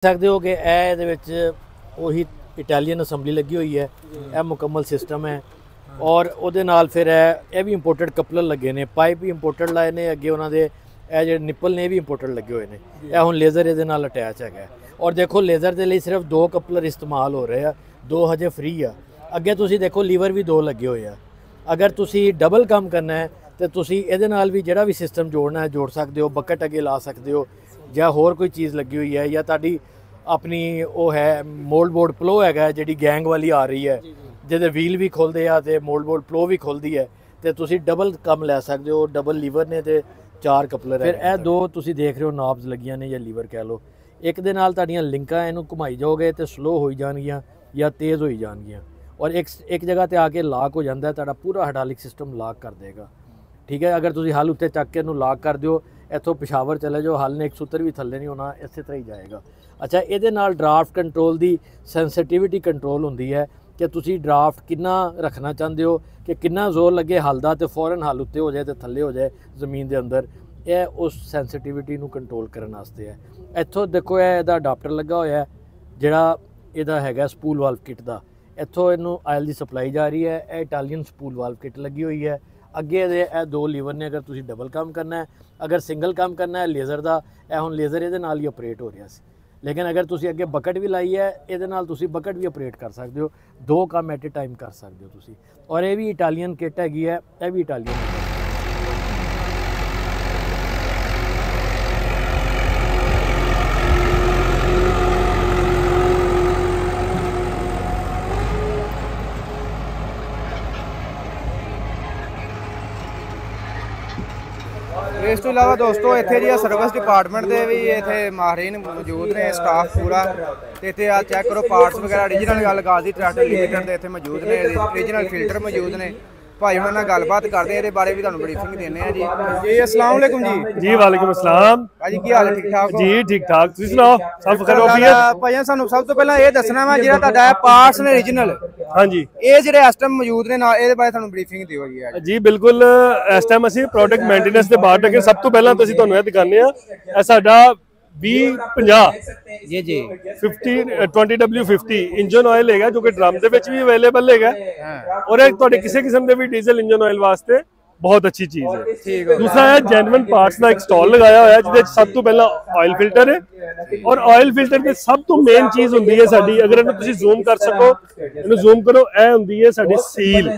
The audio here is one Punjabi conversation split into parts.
सकते हो कि ਇਹਦੇ ਵਿੱਚ ਉਹੀ ਇਟਾਲੀਅਨ ਅਸੈਂਬਲੀ ਲੱਗੀ ਹੋਈ ਹੈ। ਇਹ ਮੁਕੰਮਲ ਸਿਸਟਮ ਹੈ ਔਰ ਉਹਦੇ ਨਾਲ ਫਿਰ ਇਹ ਵੀ ਇੰਪੋਰਟਡ ਕਪਲਰ ਲੱਗੇ ਨੇ, ਪਾਈਪ ਵੀ ਇੰਪੋਰਟਡ ਲਾਏ ਨੇ, ਅੱਗੇ ਉਹਨਾਂ ਦੇ ਇਹ ਜਿਹੜੇ ਨਿੱਪਲ ਨੇ ਵੀ ਇੰਪੋਰਟਡ ਲੱਗੇ ਹੋਏ ਨੇ। ਇਹ ਹੁਣ ਲੇਜ਼ਰ ਇਹਦੇ ਨਾਲ ਅਟੈਚ ਹੈਗਾ ਔਰ ਦੇਖੋ ਲੇਜ਼ਰ ਦੇ ਲਈ ਸਿਰਫ 2 ਕਪਲਰ ਇਸਤੇਮਾਲ ਹੋ ਰਹੇ ਆ, 2 ਹਜੇ ਫ੍ਰੀ ਆ। ਅੱਗੇ ਤੁਸੀਂ ਦੇਖੋ ਲੀਵਰ ਵੀ 2 ਲੱਗੇ ਹੋਏ ਆ। ਅਗਰ ਤੁਸੀਂ ਡਬਲ ਕੰਮ ਕਰਨਾ ਹੈ ਤੇ ਤੁਸੀਂ ਇਹਦੇ ਨਾਲ ਵੀ ਜਿਹੜਾ ਵੀ ਸਿਸਟਮ ਜੋੜਨਾ ਹੈ ਜੋੜ ਸਕਦੇ ਹੋ। ਬਕਟ ਅੱਗੇ ਲਾ ਸਕਦੇ ਹੋ ਜਾਂ ਹੋਰ ਕੋਈ ਚੀਜ਼ ਲੱਗੀ ਹੋਈ ਹੈ ਜਾਂ ਤੁਹਾਡੀ ਆਪਣੀ ਉਹ ਹੈ ਮੋਲਡ ਬੋਰਡ ਪਲੋ ਹੈਗਾ ਜਿਹੜੀ ਗੈਂਗ ਵਾਲੀ ਆ ਰਹੀ ਹੈ ਜਿਹਦੇ ਵੀਲ ਵੀ ਖੁੱਲਦੇ ਆ ਤੇ ਮੋਲਡ ਬੋਰਡ ਪਲੋ ਵੀ ਖੁੱਲਦੀ ਹੈ ਤੇ ਤੁਸੀਂ ਡਬਲ ਕੰਮ ਲੈ ਸਕਦੇ ਹੋ। ਡਬਲ ਲੀਵਰ ਨੇ ਤੇ 4 ਕਪਲਰ ਫਿਰ ਇਹ 2 ਤੁਸੀਂ ਦੇਖ ਰਹੇ ਹੋ ਨਾਬਸ ਲੱਗੀਆਂ ਨੇ ਜਾਂ ਲੀਵਰ ਕਹਿ ਲਓ। ਇੱਕ ਦੇ ਨਾਲ ਤੁਹਾਡੀਆਂ ਲਿੰਕਾਂ ਇਹਨੂੰ ਘੁਮਾਈ ਜਾਓਗੇ ਤੇ ਸਲੋ ਹੋਈ ਜਾਣਗੀਆਂ ਜਾਂ ਤੇਜ਼ ਹੋਈ ਜਾਣਗੀਆਂ ਔਰ ਇੱਕ ਜਗ੍ਹਾ ਤੇ ਆ ਕੇ ਲਾਕ ਹੋ ਜਾਂਦਾ, ਤੁਹਾਡਾ ਪੂਰਾ ਹਾਈਡ੍ਰੋਲਿਕ ਸਿਸਟਮ ਲਾਕ ਕਰ ਦੇਗਾ। ਠੀਕ ਹੈ, ਅਗਰ ਤੁਸੀਂ ਹਲ ਉੱਤੇ ਚੱਕ ਕੇ ਇਹਨੂੰ ਲਾਕ ਕਰ ਦਿਓ, ਇੱਥੋਂ ਪਿਸ਼ਾਵਰ ਚਲੇ ਜਾਓ, ਹਲ ਨੇ ਇੱਕ ਸੂਤਰ ਵੀ ਥੱਲੇ ਨਹੀਂ ਹੋਣਾ, ਇਸੇ ਤਰ੍ਹਾਂ ਹੀ ਜਾਏਗਾ। ਅੱਛਾ, ਇਹਦੇ ਨਾਲ ਡਰਾਫਟ ਕੰਟਰੋਲ ਦੀ ਸੈਂਸਿਟੀਵਿਟੀ ਕੰਟਰੋਲ ਹੁੰਦੀ ਹੈ ਕਿ ਤੁਸੀਂ ਡਰਾਫਟ ਕਿੰਨਾ ਰੱਖਣਾ ਚਾਹੁੰਦੇ ਹੋ ਕਿ ਕਿੰਨਾ ਜ਼ੋਰ ਲੱਗੇ ਹਲ ਦਾ ਤੇ ਫੌਰਨ ਹਲ ਉੱਤੇ ਹੋ ਜਾਏ ਤੇ ਥੱਲੇ ਹੋ ਜਾਏ ਜ਼ਮੀਨ ਦੇ ਅੰਦਰ। ਇਹ ਉਸ ਸੈਂਸਿਟੀਵਿਟੀ ਨੂੰ ਕੰਟਰੋਲ ਕਰਨ ਵਾਸਤੇ ਹੈ। ਇੱਥੋਂ ਦੇਖੋ ਇਹ ਇਹਦਾ ਅਡਾਪਟਰ ਲੱਗਾ ਹੋਇਆ ਜਿਹੜਾ ਇਹਦਾ ਹੈਗਾ ਸਪੂਲ ਵਾਲਵ ਕਿਟ ਦਾ। ਇੱਥੋਂ ਇਹਨੂੰ ਆਇਲ ਦੀ ਸਪਲਾਈ ਜਾ ਰਹੀ ਹੈ। ਇਹ ਇਟਾਲੀਅਨ ਸਪੂਲ ਵਾਲਵ ਕਿਟ ਲੱਗੀ ਹੋਈ ਹੈ। ਅੱਗੇ ਦੇ ਇਹ 2 ਲੀਵਰ ਨੇ ਅਗਰ ਤੁਸੀਂ ਡਬਲ ਕੰਮ ਕਰਨਾ ਹੈ। ਅਗਰ ਸਿੰਗਲ ਕੰਮ ਕਰਨਾ ਹੈ ਲੇਜ਼ਰ ਦਾ, ਇਹ ਹੁਣ ਲੇਜ਼ਰ ਇਹਦੇ ਨਾਲ ਹੀ ਆਪਰੇਟ ਹੋ ਰਿਹਾ ਸੀ, ਲੇਕਿਨ ਅਗਰ ਤੁਸੀਂ ਅੱਗੇ ਬਕਟ ਵੀ ਲਾਈ ਹੈ ਇਹਦੇ ਨਾਲ ਤੁਸੀਂ ਬਕਟ ਵੀ ਆਪਰੇਟ ਕਰ ਸਕਦੇ ਹੋ। 2 ਕੰਮ ਐਟ ਏ ਟਾਈਮ ਕਰ ਸਕਦੇ ਹੋ ਤੁਸੀਂ। ਔਰ ਇਹ ਵੀ ਇਟਾਲੀਅਨ ਕਿਟ ਹੈਗੀ ਹੈ, ਇਹ ਵੀ ਇਟਾਲੀਅਨ ਹੈ। ਇਸ ਤੋਂ ਇਲਾਵਾ ਦੋਸਤੋ ਇੱਥੇ ਜੀ ਸਰਵਿਸ ਡਿਪਾਰਟਮੈਂਟ ਦੇ ਵੀ ਇੱਥੇ ਮਾਹਿਰੀਨ ਮੌਜੂਦ ਨੇ, ਸਟਾਫ ਪੂਰਾ। ਤੇ ਇੱਥੇ ਆ ਚੈੱਕ ਕਰੋ ਪਾਰਟਸ ਵਗੈਰਾ ਓਰੀਜਨਲ ਗੱਲ ਗਾਜ਼ੀ ਟਰੈਕਟਰ ਲਿਮਿਟਡ ਦੇ ਇੱਥੇ ਮੌਜੂਦ ਨੇ, ਓਰੀਜਨਲ ਫਿਲਟਰ ਮੌਜੂਦ ਨੇ। ਭਾਈ ਉਹਨਾਂ ਨਾਲ ਗੱਲਬਾਤ ਕਰਦੇ ਇਹਦੇ ਬਾਰੇ ਵੀ ਤੁਹਾਨੂੰ ਬਰੀਫਿੰਗ ਦਿੰਦੇ ਆ ਜੀ। ਜੀ अस्सलाम वालेकुम जी। जी वालेकुम अस्सलाम। ਭਾਜੀ ਕੀ ਹਾਲ ਹੈ? ਠੀਕ ਠਾਕ जी ठीक ठाक, ਤੁਸੀਂ ਸੁਣਾਓ? ਸਭ ਖੈਰ ਹੋਫੀਅਤ? ਭਾਈ ਸਾਨੂੰ ਸਭ ਤੋਂ ਪਹਿਲਾਂ ਇਹ ਦੱਸਣਾ ਵਾ ਜਿਹੜਾ ਤੁਹਾਡਾ ਪਾਰਟਸ ਨੇ ਓਰੀਜਨਲ, ਹਾਂਜੀ, ਇਹ ਜਿਹੜੇ ਇਸ ਟਾਈਮ ਮੌਜੂਦ ਨੇ ਨਾਲ ਇਹਦੇ ਬਾਰੇ ਤੁਹਾਨੂੰ ਬਰੀਫਿੰਗ ਦਿਓ ਜੀ। ਜੀ ਬਿਲਕੁਲ। ਇਸ ਟਾਈਮ ਅਸੀਂ ਪ੍ਰੋਡਕਟ ਮੇਨਟੇਨੈਂਸ ਦੇ ਬਾਅਦ ਟੱਕੇ ਸਭ ਤੋਂ ਪਹਿਲਾਂ ਤੁਸੀਂ ਤੁਹਾਨੂੰ ਇਹ ਦਿਖਾਉਂਦੇ ਆ। ਇਹ ਸਾਡਾ 2050 ਜੀ ਜੀ 20W50 ਇੰਜਨ ਆਇਲ ਹੈਗਾ ਜੋ ਕਿ ਡਰਮ ਦੇ ਵਿੱਚ ਵੀ ਅਵੇਲੇਬਲ ਹੈਗਾ ਔਰ ਇਹ ਤੁਹਾਡੇ ਕਿਸੇ ਕਿਸਮ ਦੇ ਵੀ ਡੀਜ਼ਲ ਇੰਜਨ ਆਇਲ ਵਾਸਤੇ ਬਹੁਤ ਅੱਛੀ ਚੀਜ਼ ਹੈ। ਦੂਸਰਾ ਹੈ ਜੈਨੂਇਨ ਪਾਰਟਸ ਦਾ ਇੱਕ ਸਟਾਲ ਲਗਾਇਆ ਹੋਇਆ ਜਿਹਦੇ ਵਿੱਚ ਸਭ ਤੋਂ ਪਹਿਲਾਂ ਆਇਲ ਫਿਲਟਰ ਹੈ ਔਰ ਆਇਲ ਫਿਲਟਰ ਦੇ ਸਭ ਤੋਂ ਮੇਨ ਚੀਜ਼ ਹੁੰਦੀ ਹੈ ਸਾਡੀ, ਅਗਰ ਇਹਨੂੰ ਤੁਸੀਂ ਜ਼ੂਮ ਕਰ ਸਕੋ, ਇਹਨੂੰ ਜ਼ੂਮ ਕਰੋ, ਇਹ ਹੁੰਦੀ ਹੈ ਸਾਡੀ ਸੀਲ,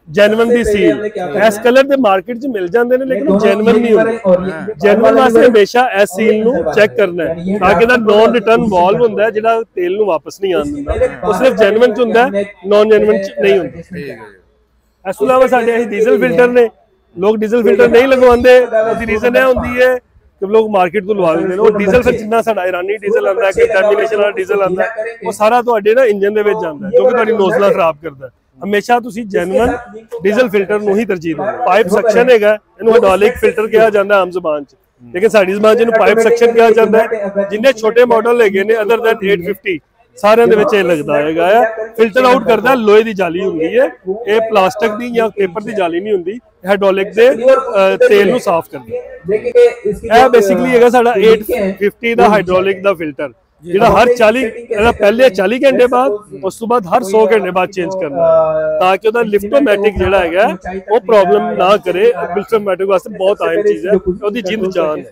ਜੈਨੂਇਨ ਦੀ ਸੀਲ। ਇਸ ਕਲਰ ਦੇ ਮਾਰਕੀਟ 'ਚ ਮਿਲ ਜਾਂਦੇ ਨੇ ਲੇਕਿਨ ਜੈਨੂਇਨ ਨਹੀਂ ਹੁੰਦੇ। ਜੈਨੂਇਨ ਵਾਸਤੇ ਹਮੇਸ਼ਾ ਇਸ ਸੀਲ ਨੂੰ ਚੈੱਕ ਕਰਨਾ ਹੈ ਤਾਂ ਕਿ ਇਹਦਾ ਨੌਨ ਰਿਟਰਨ ਵਾਲਵ ਹੁੰਦਾ ਜਿਹੜਾ ਤੇਲ ਨੂੰ ਵਾਪਸ ਨਹੀਂ ਆਉਣ ਦਿੰਦਾ, ਉਹ ਸਿਰਫ ਜੈਨੂਇਨ 'ਚ ਹੁੰਦਾ, ਨੌਨ ਜੈਨੂਇਨ 'ਚ ਨਹੀਂ ਹੁੰਦਾ। ਇਸ ਤੋਂ ਇਲਾਵਾ ਸਾਡੇ ਇਹ ਡੀਜ਼ਲ ਫਿਲਟਰ ਨੇ, ਲੋਕ ਡੀਜ਼ਲ ਫਿਲਟਰ ਨਹੀਂ ਲਗਵਾਉਂਦੇ, ਉਹਦੀ ਰੀਜ਼ਨ ਇਹ ਹੁੰਦੀ ਹੈ ਕਿ ਲੋਕ ਮਾਰਕੀਟ ਤੋਂ ਲਵਾ ਲੈਂਦੇ ਨੇ। ਉਹ ਡੀਜ਼ਲ ਫਿਰ ਜਿੰਨਾ ਸਾਡਾ ਇਰਾਨੀ ਡੀਜ਼ਲ ਆਉਂਦਾ ਹੈ, ਕੰਟੈਮੀਨੇਸ਼ਨ ਵਾਲਾ ਡੀਜ਼ਲ ਆਉਂਦਾ ਹੈ, ਉਹ ਸਾਰਾ ਤੁਹਾਡੇ ਨਾ ਇੰਜਨ ਦੇ ਵਿੱਚ ਜਾਂਦਾ ਹੈ ਜੋ ਕਿ ਤੁਹਾਡੀ ਨੋਜ਼ਲਾਂ ਖਰਾਬ ਕਰਦਾ ਹੈ। ਹਮੇਸ਼ਾ ਤੁਸੀਂ ਜੈਨੂਇਨ ਡੀਜ਼ਲ ਫਿਲਟਰ ਨੂੰ ਹੀ ਤਰਜੀਹ ਦਿਓ। ਪਾਈਪ ਸੈਕਸ਼ਨ ਹੈਗਾ, ਇਹਨੂੰ ਹਾਈਡ੍ਰੋਲਿਕ ਫਿਲਟਰ ਕਿਹਾ ਜਾਂਦਾ ਆਮ ਜ਼ਬਾਨ 'ਚ, ਲੇਕਿਨ ਸਾਡੀ ਜ਼ਬਾਨ 'ਚ ਇਹਨੂੰ ਪਾਈਪ ਸੈਕਸ਼ਨ ਕਿਹਾ ਜਾਂਦਾ ਹੈ। ਜਿੰਨੇ ਛੋਟੇ ਮਾਡਲ ਹੈਗੇ ਨੇ ਅਦਰ ਦੈਨ 850 ਸਾਰਿਆਂ ਦੇ ਵਿੱਚ ਇਹ ਲੱਗਦਾ ਹੈਗਾ ਆ। ਫਿਲਟਰ ਆਊਟ ਕਰਦਾ, ਲੋਹੇ ਦੀ ਜਾਲੀ ਹੁੰਦੀ ਹੈ, ਇਹ ਪਲਾਸਟਿਕ ਦੀ ਜਾਂ ਪੇਪਰ ਦੀ ਜਾਲੀ ਨਹੀਂ ਹੁੰਦੀ। ਹਾਈਡ੍ਰੋਲਿਕ ਦੇ ਤੇਲ ਨੂੰ ਸਾਫ਼ ਕਰਦੀ ਹੈ। ਇਹ ਬੇਸਿਕਲੀ ਹੈਗਾ ਸਾਡਾ 850 ਦਾ ਹਾਈਡ੍ਰੋਲਿਕ ਦਾ ਫਿਲਟਰ ਜਿਹੜਾ ਹਰ 40 ਪਹਿਲੇ 40 ਘੰਟੇ ਬਾਅਦ, ਉਸ ਤੋਂ ਬਾਅਦ ਹਰ 100 ਘੰਟੇ ਬਾਅਦ ਚੇਂਜ ਕਰਨਾ ਤਾਂ ਕਿ ਉਹਦਾ ਲਿਫਟੋਮੈਟਿਕ ਜਿਹੜਾ ਹੈਗਾ ਉਹ ਪ੍ਰੋਬਲਮ ਨਾ ਕਰੇ। ਲਿਫਟੋਮੈਟਿਕ ਵਾਸਤੇ ਬਹੁਤ ਆਮ ਚੀਜ਼ ਹੈ, ਉਹਦੀ ਜਿੰਦ ਜਾਨ ਹੈ।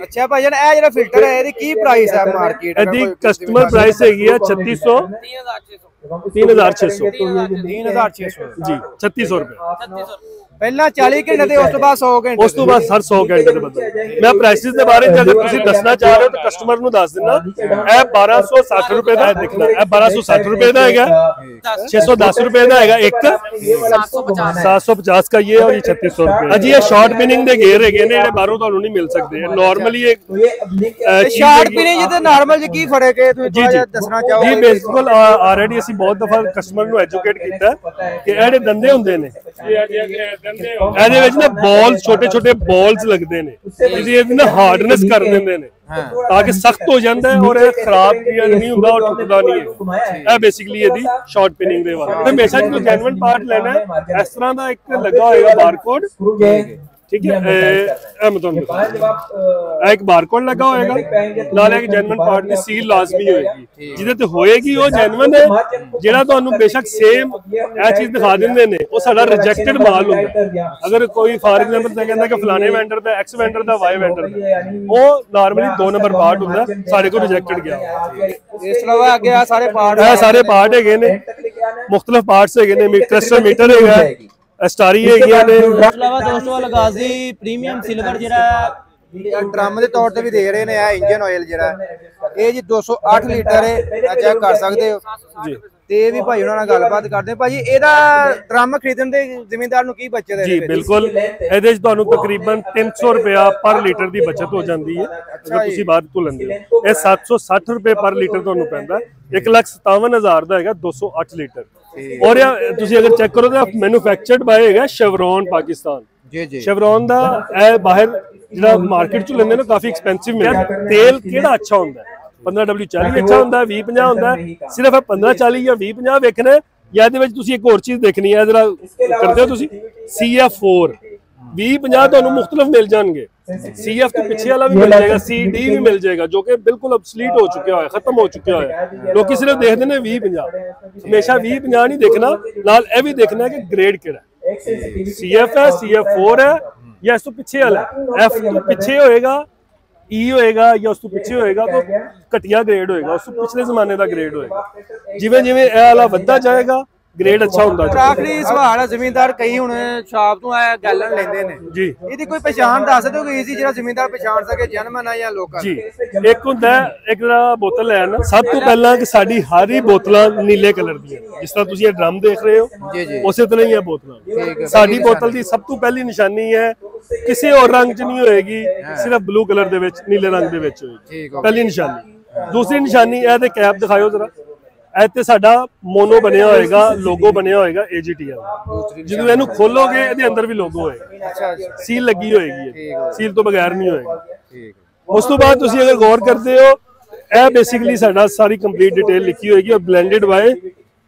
ਅੱਛਾ ਭਾਈ ਜਾਨ, ਇਹ ਜਿਹੜਾ ਫਿਲਟਰ ਹੈ ਇਹਦੀ ਕੀ ਪ੍ਰਾਈਸ ਹੈ ਮਾਰਕੀਟ? ਇਹਦੀ ਕਸਟਮਰ ਪ੍ਰਾਈਸ ਹੈਗੀ ਹੈ 3600 3600 ਜੀ 3600 ਰੁਪਏ। ਪਹਿਲਾਂ 40 ਘੰਟੇ ਤੇ ਉਸ ਤੋਂ ਬਾਅਦ 100 ਘੰਟੇ, ਉਸ ਤੋਂ ਬਾਅਦ ਹਰ 100 ਘੰਟੇ ਦੇ ਬਦਲੇ। ਮੈਂ ਪ੍ਰਾਈਸਿਸ ਦੇ ਬਾਰੇ ਅਗਰ ਤੁਸੀਂ ਦੱਸਣਾ ਚਾਹ ਰਹੇ ਹੋ ਤਾਂ ਕਸਟਮਰ ਨੂੰ ਦੱਸ ਦਿੰਦਾ। ਇਹ 1260 ਰੁਪਏ ਦਾ ਦਿਖਦਾ, ਇਹ 1260 ਰੁਪਏ ਦਾ ਹੈਗਾ, 610 ਰੁਪਏ ਦਾ ਹੈਗਾ ਇੱਕ, 750 का ये और ये 3600 रुपए। अजी ये शॉर्ट पिनिंग ਦੇ ਗੇਅਰ ਹੈਗੇ ਨੇ ਜਿਹੜੇ ਬਾਹਰੋਂ ਤੁਹਾਨੂੰ ਨਹੀਂ ਮਿਲ ਸਕਦੇ। ਨਾਰਮਲੀ ਇੱਕ ਸ਼ਾਰਟ ਪਿਨਿੰਗ ਜਿਹਦੇ ਨਾਰਮਲ ਜੀ ਕੀ ਫਰਕ ਹੈ ਤੁਸੀਂ ਦੱਸਣਾ ਚਾਹੋਗੇ? ਜੀ ਬਿਲਕੁਲ, ਆਲਰੇਡੀ ਅਸੀਂ ਬਹੁਤ ਦਫਾ ਕਸਟਮਰ ਨੂੰ ਐਜੂਕੇਟ ਕੀਤਾ ਕਿ ਇਹ ਜਿਹੜੇ ਦੰਦੇ ਹੁੰਦੇ ਨੇ ਇਹਦੇ ਵਿੱਚ ਨਾ ਬਾਲਸ, ਛੋਟੇ ਛੋਟੇ ਬਾਲਸ ਲੱਗਦੇ ਨੇ, ਇਹਦੀ ਨਾ ਹਾਰਡਨੈਸ ਕਰ ਦਿੰਦੇ ਨੇ ਤਾਂ ਕਿ ਸਖਤ ਹੋ ਜਾਂਦਾ ਹੈ ਔਰ ਇਹ ਖਰਾਬ ਨਹੀਂ ਹੁੰਦਾ ਔਰ ਟੁੱਟਦਾ ਨਹੀਂ ਹੈ। ਇਹ ਬੇਸਿਕਲੀ ਇਹਦੀ ਸ਼ਾਰਟ ਪਿਨਿੰਗ ਦੇ ਵਾਸਤੇ। ਹਮੇਸ਼ਾ ਜਦੋਂ ਜੈਨੂਇਨ ਪਾਰਟ ਲੈਣਾ ਹੈ ਇਸ ਤਰ੍ਹਾਂ ਦਾ ਇੱਕ ਲੱਗਾ ਹੋਏਗਾ ਬਾਰਕੋਡ, ठीक है। मैं ਤੁਹਾਨੂੰ ਦਿਖਾਉਂਦਾ ਇੱਕ ਬਾਰਕੋਡ ਲੱਗਾ ਹੋਏਗਾ, ਨਾਲ ਇੱਕ ਜੈਨੂਇਨ ਪਾਰਟ ਦੀ ਸੀਲ ਲਾਜ਼ਮੀ ਹੋਏਗੀ, ਜਿਹਦੇ ਤੇ ਹੋਏਗੀ ਉਹ ਜੈਨੂਇਨ ਹੈ। ਜਿਹੜਾ ਤੁਹਾਨੂੰ ਬੇਸ਼ੱਕ ਸੇਮ ਇਹ ਚੀਜ਼ ਦਿਖਾ ਦਿੰਦੇ ਨੇ ਉਹ ਸਾਡਾ ਰਿਜੈਕਟਡ ਮਾਲ ਹੁੰਦਾ। ਅਗਰ ਕੋਈ ਫਾਰ ਐਗਜ਼ਾਮਪਲ ਤਾਂ ਕਹਿੰਦਾ ਕਿ ਫਲਾਣੇ ਵੈਂਡਰ ਦਾ, ਐਕਸ ਵੈਂਡਰ ਦਾ, ਵਾਈ ਵੈਂਡਰ ਦਾ, ਉਹ ਨਾਰਮਲੀ 2 ਨੰਬਰ ਪਾਰਟ ਹੁੰਦਾ, ਸਾਡੇ ਕੋਲ ਰਿਜੈਕਟਡ ਗਿਆ। ਇਸ ਤੋਂ ਇਲਾਵਾ ਅੱਗੇ ਆ ਸਾਰੇ ਪਾਰਟ, ਇਹ ਸਾਰੇ ਪਾਰਟ ਹੈਗੇ ਨੇ, ਮੁxtਲਫ ਪਾਰਟਸ ਹੈਗੇ ਨੇ, ਕ੍ਰਿਸਟਲ ਮੀਟਰ ਹੈਗਾ, ਸਟਾਰੀ ਹੈਗੀਆਂ ਨੇ। ਇਸ ਤੋਂ ਇਲਾਵਾ ਦੋਸਤੋ ਅਲਗਾਜ਼ੀ ਪ੍ਰੀਮੀਅਮ ਸਿਲਵਰ ਜਿਹੜਾ ਡਰਮ ਦੇ ਤੌਰ ਤੇ ਵੀ ਦੇ ਰਹੇ ਨੇ। ਆ ਇੰਜਨ ਆਇਲ ਜਿਹੜਾ ਇਹ ਜੀ 208 ਲੀਟਰ ਹੈ, ਚੈੱਕ ਕਰ ਸਕਦੇ ਹੋ ਜੀ। ਤੇ ਇਹ ਵੀ ਭਾਈ ਉਹਨਾਂ ਨਾਲ ਗੱਲਬਾਤ ਕਰਦੇ ਭਾਜੀ। ਇਹਦਾ ਡਰਮ ਖਰੀਦਣ ਦੇ ਜ਼ਿਮੀਂਦਾਰ ਨੂੰ ਕੀ ਬਚਤ ਹੈ? ਜੀ ਬਿਲਕੁਲ, ਇਹਦੇ 'ਚ ਤੁਹਾਨੂੰ ਤਕਰੀਬਨ 300 ਰੁਪਇਆ ਪਰ ਲੀਟਰ ਦੀ ਬਚਤ ਹੋ ਜਾਂਦੀ ਹੈ ਅਗਰ ਤੁਸੀਂ ਬਾਹਰ ਤੋਂ ਲੈਂਦੇ ਹੋ। ਇਹ 760 ਰੁਪਏ ਪਰ ਲੀਟਰ ਤੁਹਾਨੂੰ ਪੈਂਦਾ। 1,57,000 ਦਾ ਹੈਗਾ 208 ਲੀਟਰ। ਔਰ ਇਹ ਤੁਸੀਂ ਅਗਰ ਚੈੱਕ ਕਰੋ ਤਾਂ ਮੈਨੂਫੈਕਚਰਡ ਬਾਏ ਹੈਗਾ ਸ਼ੈਵਰੋਨ ਪਾਕਿਸਤਾਨ। ਜੀ ਜੀ, ਸ਼ੈਵਰੋਨ ਦਾ ਇਹ ਬਾਹਰ ਜਿਹੜਾ ਮਾਰਕੀਟ 'ਚ ਲੈਂਦੇ ਨੇ ਕਾਫੀ ਐਕਸਪੈਂਸਿਵ ਮਿਲਦਾ। ਤੇਲ ਕਿਹੜਾ ਅੱਛਾ ਹੁੰਦਾ? 15W40 ਅੱਛਾ ਹੁੰਦਾ, 2050 ਹੁੰਦਾ। ਸਿਰਫ 1540 ਜਾਂ 2050 ਵੇਖਣਾ, ਜਾਂ ਇਹਦੇ ਵਿੱਚ ਤੁਸੀਂ ਇੱਕ ਹੋਰ ਚੀਜ਼ ਦੇਖਣੀ ਹੈ, ਜਰਾ ਕਰਦੇ ਹੋ ਤੁਸੀਂ CF4 2050 ਤੁਹਾਨੂੰ ਮੁxtਲਫ ਮਿਲ ਜਾਣਗੇ। CF ਤੋਂ ਪਿੱਛੇ ਵਾਲਾ ਵੀ ਮਿਲ ਜਾਏਗਾ, CD ਵੀ ਮਿਲ ਜਾਏਗਾ, ਜੋ ਕਿ ਬਿਲਕੁਲ ਅਬਸਲੀਟ ਹੋ ਚੁੱਕਿਆ ਹੋਇਆ, ਖਤਮ ਹੋ ਚੁੱਕਿਆ ਹੋਇਆ। ਲੋਕੀ ਸਿਰਫ ਦੇਖਦੇ ਨੇ 2050, ਹਮੇਸ਼ਾ 2050 ਨਹੀਂ ਦੇਖਣਾ, ਨਾਲ ਇਹ ਵੀ ਦੇਖਣਾ ਕਿ ਗ੍ਰੇਡ ਕਿਹੜਾ CF ਹੈ, CF4 ਹੈ ਜਾਂ ਇਸ ਤੋਂ ਪਿੱਛੇ ਵਾਲਾ F ਤੋਂ ਪਿੱਛੇ ਹੋਏਗਾ, E ਹੋਏਗਾ ਜਾਂ ਉਸ ਤੋਂ ਪਿੱਛੇ ਹੋਏਗਾ ਤਾਂ ਘਟੀਆ ਗ੍ਰੇਡ ਹੋਏਗਾ, ਉਸ ਤੋਂ ਪਿਛਲੇ ਜ਼ਮਾਨੇ ਦਾ ਗ੍ਰੇਡ ਹੋਏਗਾ। ਜਿਵੇਂ ਜਿਵੇਂ ਇਹ ਵਾਲਾ ਵੱਧਦਾ ਜਾਏਗਾ ਗ੍ਰੇਡ ਅੱਛਾ ਹੁੰਦਾ ਜਾਏਗਾ। ਆਖਰੀ ਸਵਾਲ ਹੈ, ਜ਼ਿਮੀਂਦਾਰ ਕਈ ਹੁਣ ਸ਼ਾਪ ਤੋਂ ਆਇਆ ਗੈਲਨ ਲੈਂਦੇ ਨੇ ਜੀ, ਇਹਦੀ ਕੋਈ ਪਛਾਣ ਦੱਸ ਦਿਓ ਕਿ ਈਜ਼ੀ ਜਿਹੜਾ ਜ਼ਿਮੀਂਦਾਰ ਪਛਾਣ ਸਕੇ ਜਨਮਨ ਆ ਜਾਂ ਲੋਕਲ? ਜੀ ਇੱਕ ਹੁੰਦਾ ਇੱਕ ਜਿਹੜਾ ਬੋਤਲ ਲੈਣ, ਸਭ ਤੋਂ ਪਹਿਲਾਂ ਕਿ ਸਾਡੀ ਹਰ ਹੀ ਬੋਤਲਾਂ ਨੀਲੇ ਕਲਰ ਦੀਆਂ, ਜਿਸ ਤਰ੍ਹਾਂ ਤੁਸੀਂ ਇਹ ਡਰਮ ਦੇਖ ਰਹੇ ਹੋ ਉਸੇ ਤਰ੍ਹਾਂ ਹੀ ਇਹ ਬੋਤਲਾਂ। ਸਾਡੀ ਬੋਤਲ ਦੀ ਸਭ ਤੋਂ ਪਹਿਲੀ ਨਿਸ਼ਾਨੀ ਹੈ ਕਿਸੇ ਹੋਰ ਰੰਗ 'ਚ ਨਹੀਂ ਹੋਏਗੀ, ਸਿਰਫ ਬਲੂ ਕਲਰ ਦੇ ਵਿੱਚ, ਨੀਲੇ ਰੰਗ ਦੇ ਵਿੱਚ ਹੋਏਗੀ, ਪਹਿਲੀ ਨਿਸ਼ਾਨੀ। ਦੂਸਰੀ ਨਿਸ਼ਾਨੀ ਇਹ ਤੇ ਕੈਪ ਦਿਖਾਇਓ ਜਰਾ, ਇਹ ਤੇ ਸਾਡਾ ਮੋਨੋ ਬਣਿਆ ਹੋਏਗਾ, ਲੋਗੋ ਬਣਿਆ ਹੋਏਗਾ AGTL। ਜਦੋਂ ਇਹਨੂੰ ਖੋਲੋਗੇ ਇਹਦੇ ਅੰਦਰ ਵੀ ਲੋਗੋ ਹੋਏਗਾ, ਸੀਲ ਲੱਗੀ ਹੋਏਗੀ, ਸੀਲ ਤੋਂ ਬਗੈਰ ਨਹੀਂ ਹੋਏਗੀ। ਉਸ ਤੋਂ ਬਾਅਦ ਤੁਸੀਂ ਅਗਰ ਗੌਰ ਕਰਦੇ ਹੋ, ਇਹ ਬੇਸਿਕਲੀ ਸਾਡਾ ਸਾਰੀ ਕੰਪਲੀਟ ਡਿਟੇਲ ਲਿਖੀ ਹੋਏਗੀ, ਔਰ ਬਲੈਂਡਡ ਬਾय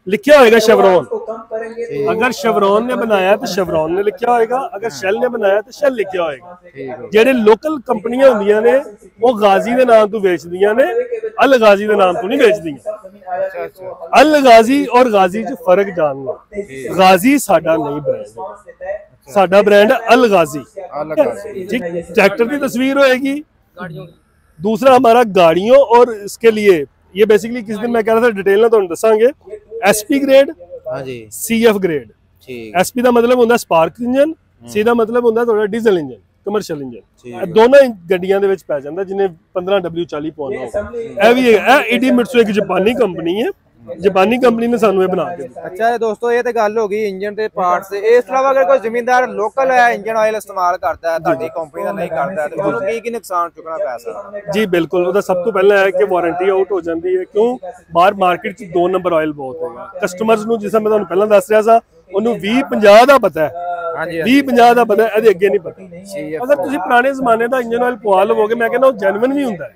लिखा होगा शेवरॉन। अगर शेवरॉन ने बनाया तो शेवरॉन ने लिखा होगा, अगर शेल ने बनाया तो शेल लिखा होगा। जेडे लोकल कंपनियां होंदियां ने वो गाजी दे नाम तो बेचदियां ने, अल गाजी दे नाम तो नहीं बेचदियां। अल गाजी और गाजी च फर्क जान लो। गाजी साडा नहीं ब्रांड, साडा ब्रांड अल गाजी। ठीक, ट्रैक्टर की तस्वीर होएगी। दूसरा हमारा गाड़ियों और इसके लिए ये बेसिकली किस दिन मैं कह रहा था डिटेल ना तो दसांगे। SP ग्रेड, हाँ जी, CF ग्रेड। ठीक, SP ਦਾ ਮਤਲਬ ਹੁੰਦਾ ਸਪਾਰਕ ਇੰਜਨ, C ਦਾ ਮਤਲਬ ਹੁੰਦਾ ਤੁਹਾਡਾ ਡੀਜ਼ਲ ਇੰਜਨ, ਕਮਰਸ਼ੀਅਲ ਇੰਜਨ। ਦੋਨਾਂ ਗੱਡੀਆਂ ਦੇ ਵਿੱਚ ਪੈ ਜਾਂਦਾ, ਜਿਹਨੇ 15W40 ਪਾਉਣਾ ਹੋ। ਇਹ ਵੀ ਹੈ, ਇਹ ਈਡੀ ਮਿਟਸੂ ਇੱਕ ਜਾਪਾਨੀ ਕੰਪਨੀ ਹੈ, ਜਾਪਾਨੀ ਕੰਪਨੀ ਨੇ ਸਾਨੂੰ ਇਹ ਬਣਾ ਕੇ ਦਿੱਤਾ। ਅੱਛਾ ਦੋਸਤੋ, ਇਹ ਤੇ ਗੱਲ ਹੋ ਗਈ ਇੰਜਨ ਤੇ ਪਾਰਟਸ ਦੇ। ਇਸ ਤੋਂ ਇਲਾਵਾ ਅਗਰ ਕੋਈ ਜ਼ਿਮੀਂਦਾਰ ਲੋਕਲ ਹੈ ਇੰਜਨ ਆਇਲ ਇਸਤੇਮਾਲ ਕਰਦਾ ਹੈ, ਤੁਹਾਡੀ ਕੰਪਨੀ ਦਾ ਨਹੀਂ ਕਰਦਾ, ਤੇ ਉਹਨੂੰ ਕੀ ਨੁਕਸਾਨ ਚੁੱਕਣਾ ਪੈ ਸਕਦਾ? ਜੀ ਬਿਲਕੁਲ, ਉਹਦਾ ਸਭ ਤੋਂ ਪਹਿਲਾਂ ਹੈ ਕਿ ਵਾਰੰਟੀ ਆਊਟ ਹੋ ਜਾਂਦੀ ਹੈ। ਕਿਉਂ? ਬਾਹਰ ਮਾਰਕੀਟ 'ਚ 2 ਨੰਬਰ ਆਇਲ ਬਹੁਤ ਹੈਗਾ। ਕਸਟਮਰਸ ਨੂੰ, ਜਿਸ ਤਰ੍ਹਾਂ ਮੈਂ ਤੁਹਾਨੂੰ ਪਹਿਲਾਂ ਦੱਸ ਰਿਹਾ ਸਾਂ, ਉਹਨੂੰ 2050 ਦਾ ਪਤਾ ਹੈ, 2050 ਦਾ ਪਤਾ, ਇਹਦੇ ਅੱਗੇ ਨਹੀਂ ਪਤਾ। ਅਗਰ ਤੁਸੀਂ ਪੁਰਾਣੇ ਜ਼ਮਾਨੇ ਦਾ ਇੰਜਨ ਆਇਲ ਪਵਾ ਲਵੋਗੇ, ਮੈਂ ਕਹਿੰਦਾ ਉਹ ਜੈਨੂਇਨ ਵੀ ਹੁੰਦਾ ਹੈ,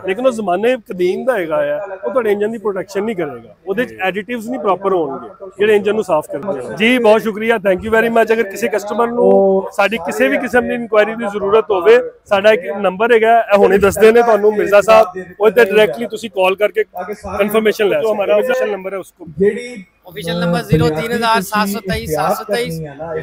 ਲੇਕਿਨ ਉਹ ਜ਼ਮਾਨੇ ਕਦੀਮ ਦਾ ਹੈਗਾ ਆ, ਉਹ ਤੁਹਾਡੇ ਇੰਜਨ ਦੀ ਪ੍ਰੋਟੈਕਸ਼ਨ ਨਹੀਂ ਕਰੇਗਾ। ਉਹਦੇ 'ਚ ਐਡੀਟਿਵਸ ਨਹੀਂ ਪ੍ਰੋਪਰ ਹੋਣਗੇ ਜਿਹੜੇ ਇੰਜਨ ਨੂੰ ਸਾਫ਼ ਕਰਦੇ ਆ। ਜੀ ਬਹੁਤ ਸ਼ੁਕਰੀਆ, ਥੈਂਕ ਯੂ ਵੈਰੀ ਮਚ। ਅਗਰ ਕਿਸੇ ਕਸਟਮਰ ਨੂੰ ਸਾਡੀ ਕਿਸੇ ਵੀ ਕਿਸਮ ਦੀ ਇਨਕੁਆਇਰੀ ਦੀ ਜ਼ਰੂਰਤ ਹੋਵੇ, ਸਾਡਾ ਇੱਕ ਨੰਬਰ ਹੈਗਾ, ਇਹ ਹੁਣੇ ਦੱਸਦੇ ਨੇ ਤੁਹਾਨੂੰ ਮਿਰਜ਼ਾ ਸਾਹਿਬ, ਉਹਦੇ ਤੇ ਡਾਇਰੈਕਟਲੀ ਤੁਸੀਂ ਕਾਲ ਕਰਕੇ ਕਨਫਰਮੇਸ਼ਨ ਲੈ ਸਕਦੇ ਹੋ। हमारा ऑफिशियल नंबर है उसको, ऑफिशियल नंबर 03723 723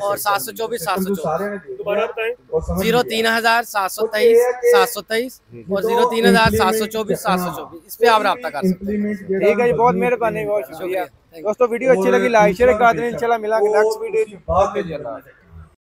और 724 724। दोबारा बताएं। 03723 723 और 03724 724। इस पे आप रब्ता कर सकते हैं। ठीक है जी, बहुत मेहरबानी, बहुत शुक्रिया दोस्तों। वीडियो अच्छी लगी लाइक शेयर कर दें। इंशाल्लाह मिलेंगे नेक्स्ट वीडियो।